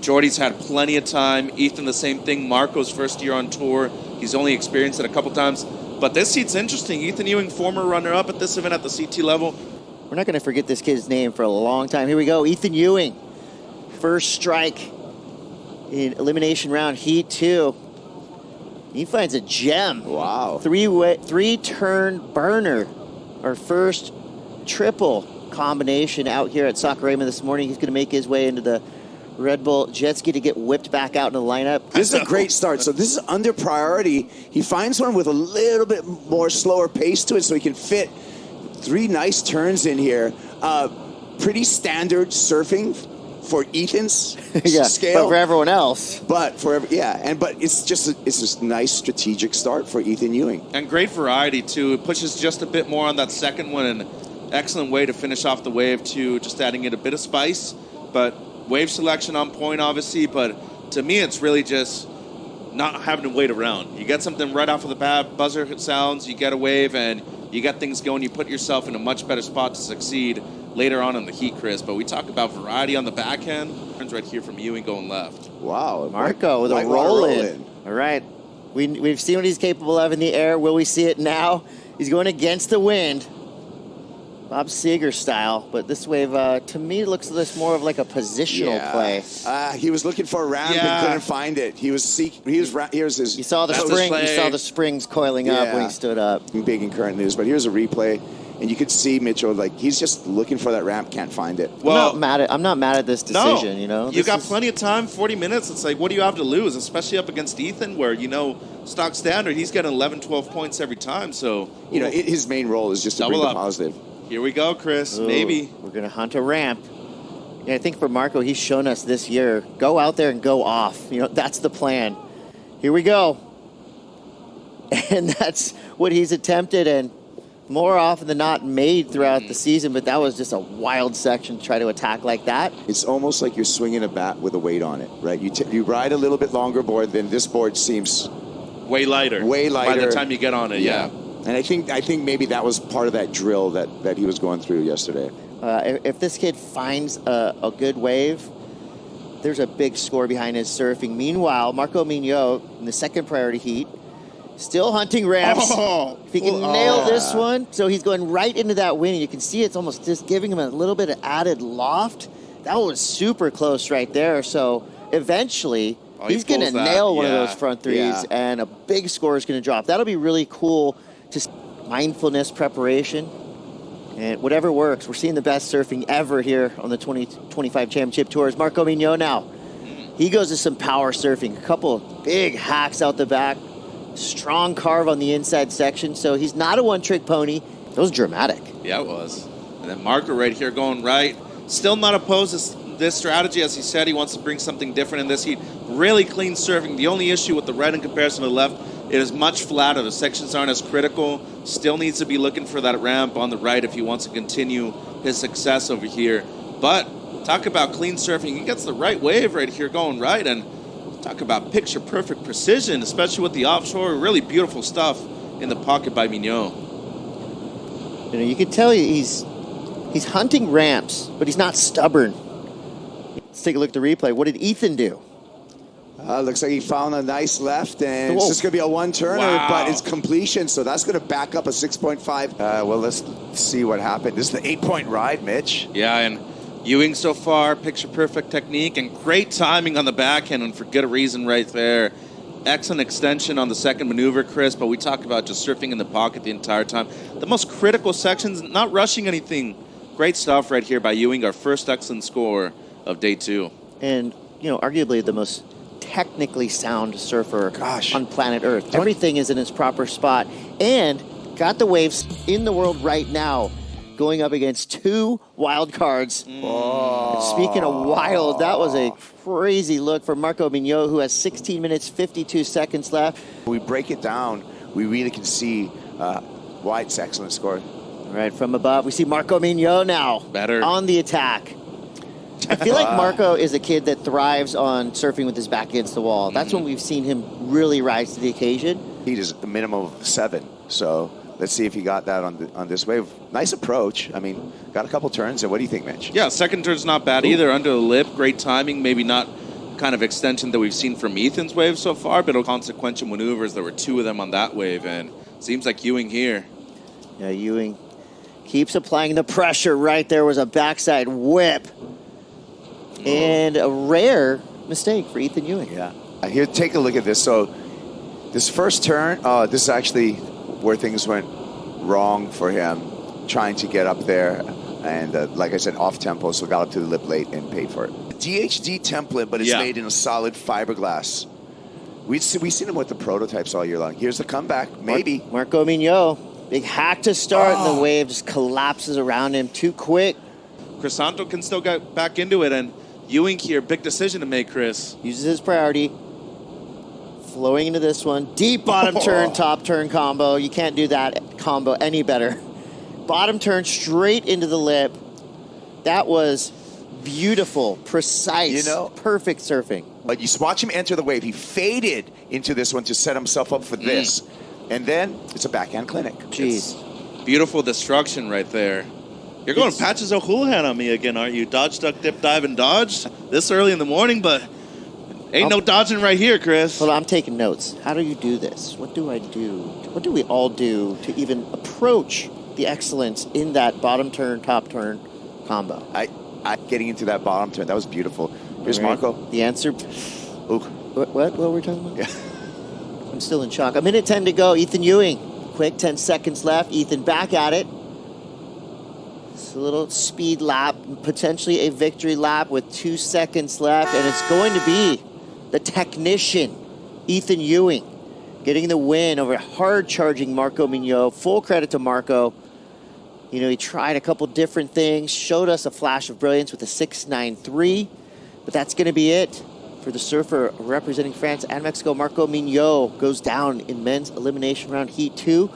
Jordy's had plenty of time. Ethan, the same thing. Marco's first year on tour. He's only experienced it a couple times. But this heat's interesting. E.Ewing, former runner-up at this event at the CT level. We're not going to forget this kid's name for a long time. Here we go. E.Ewing. First strike in Elimination Round, Heat 2. He finds a gem. Wow. Three-turn burner. Our first triple combination out here at Saquarema this morning. He's going to make his way into the Red Bull jet ski to get whipped back out in the lineup. This is a great start. So this is under priority. He finds one with a little bit more slower pace to it so he can fit 3 nice turns in here. Pretty standard surfing for Ethan's scale. But for everyone else. But it's just a nice strategic start for E.Ewing. And great variety, too. It pushes just a bit more on that second one. And excellent way to finish off the wave, too. Just adding in a bit of spice. But wave selection on point, obviously. But to me, it's really just not having to wait around. You get something right off of the bat, buzzer sounds, you get a wave, and you get things going. You put yourself in a much better spot to succeed later on in the heat, Chris. But we talk about variety on the backhand. Turns right here from Ewing going left. Wow. Marco with a roll in. All right. We've seen what he's capable of in the air. Will we see it now? He's going against the wind. Bob Seger style, but this wave, to me, looks more of like a positional play. He was looking for a ramp and couldn't find it. Here's his. You saw the spring. You saw the springs coiling up when he stood up. Big in current news, but here's a replay, and you could see Mitchell he's just looking for that ramp, can't find it. Well, I'm not mad at this decision. No, you know, you got plenty of time, 40 minutes. It's like, what do you have to lose, especially up against Ethan, where stock standard, he's getting 11, 12 points every time. So his main role is just to bring the positive. Here we go, Chris. Maybe. We're going to hunt a ramp. Yeah, I think for Marco, he's shown us this year, go out there and go off. That's the plan. Here we go. And that's what he's attempted and more often than not made throughout the season, but that was just a wild section to try to attack like that. It's almost like you're swinging a bat with a weight on it, right? You ride a little bit longer board, then this board seems way lighter. By the time you get on it, yeah. And I think maybe that was part of that drill that he was going through yesterday. If this kid finds a good wave, there's a big score behind his surfing. Meanwhile, M.Mignot in the second priority heat, still hunting ramps. If he can nail this one, so he's going right into that wind. You can see it's almost just giving him a little bit of added loft. That was super close right there. So eventually, he's going to nail one of those front threes, and a big score is going to drop. That'll be really cool. Just mindfulness, preparation, and whatever works. We're seeing the best surfing ever here on the 2025 Championship Tours. M.Mignot now. He goes to some power surfing. A couple of big hacks out the back. Strong carve on the inside section. So he's not a one-trick pony. It was dramatic. Yeah, it was. And then Marco right here going right. Still not opposed to this strategy. As he said, he wants to bring something different in this heat. Really clean surfing. The only issue with the red in comparison to the left, it is much flatter. The sections aren't as critical. Still needs to be looking for that ramp on the right if he wants to continue his success over here. But talk about clean surfing. He gets the right wave right here going right. And talk about picture-perfect precision, especially with the offshore. Really beautiful stuff in the pocket by Mignot. You can tell he's hunting ramps, but he's not stubborn. Let's take a look at the replay. What did Ethan do? Looks like he found a nice left, and it's just going to be a one-turner, but it's completion, so that's going to back up a 6.5. Well, let's see what happened. This is the 8-point ride, Mitch. Yeah, and Ewing so far, picture-perfect technique and great timing on the backhand, and for good reason right there. Excellent extension on the second maneuver, Chris, but we talk about just surfing in the pocket the entire time. The most critical sections, not rushing anything. Great stuff right here by Ewing, our first excellent score of day 2. And, arguably the most technically sound surfer on planet Earth. Everything is in its proper spot and got the waves in the world right now going up against 2 wild cards. And speaking of wild, that was a crazy look for M.Mignot, who has 16 minutes, 52 seconds left. When we break it down, we really can see White's excellent score. All right, from above, we see M.Mignot now. Better. On the attack. I feel like Marco is a kid that thrives on surfing with his back against the wall. That's when we've seen him really rise to the occasion. He is a minimum of 7, so let's see if he got that on this wave. Nice approach. I mean, got a couple turns. And what do you think, Mitch? Yeah, second turn's not bad either. Under the lip, great timing. Maybe not kind of extension that we've seen from Ethan's wave so far, but consequential maneuvers. There were 2 of them on that wave, and seems like Ewing here. Yeah, Ewing keeps applying the pressure. Right there was a backside whip. And a rare mistake for Ethan Ewing. Yeah. Here, take a look at this. So this first turn, this is actually where things went wrong for him, trying to get up there. And like I said, off tempo, so got up to the lip late and paid for it. DHD template, but it's made in a solid fiberglass. We've seen him with the prototypes all year long. Here's the comeback, maybe. Marco Mignot, big hack to start, and the wave just collapses around him too quick. Crisanto can still get back into it, and Ewing here, big decision to make, Chris. Uses his priority. Flowing into this one. Deep bottom turn, top turn combo. You can't do that combo any better. Bottom turn straight into the lip. That was beautiful, precise, perfect surfing. But you watch him enter the wave. He faded into this one to set himself up for this. And then it's a backhand clinic. Jeez. It's beautiful destruction right there. You're going Patches O'Houlihan on me again, aren't you? Dodge, duck, dip, dive, and dodge this early in the morning, but ain't no dodging right here, Chris. Well, I'm taking notes. How do you do this? What do I do? What do we all do to even approach the excellence in that bottom turn, top turn combo? I getting into that bottom turn, that was beautiful. Here's Marco. The answer. Ooh. What were we talking about? Yeah. I'm still in shock. A minute 10 to go. Ethan Ewing. Quick, 10 seconds left. Ethan back at it. It's a little speed lap, potentially a victory lap with 2 seconds left, and it's going to be the technician, Ethan Ewing, getting the win over hard-charging Marco Mignot. Full credit to Marco. You know, he tried a couple different things, showed us a flash of brilliance with a 6.93, but that's going to be it for the surfer representing France and Mexico. Marco Mignot goes down in men's elimination round heat 2.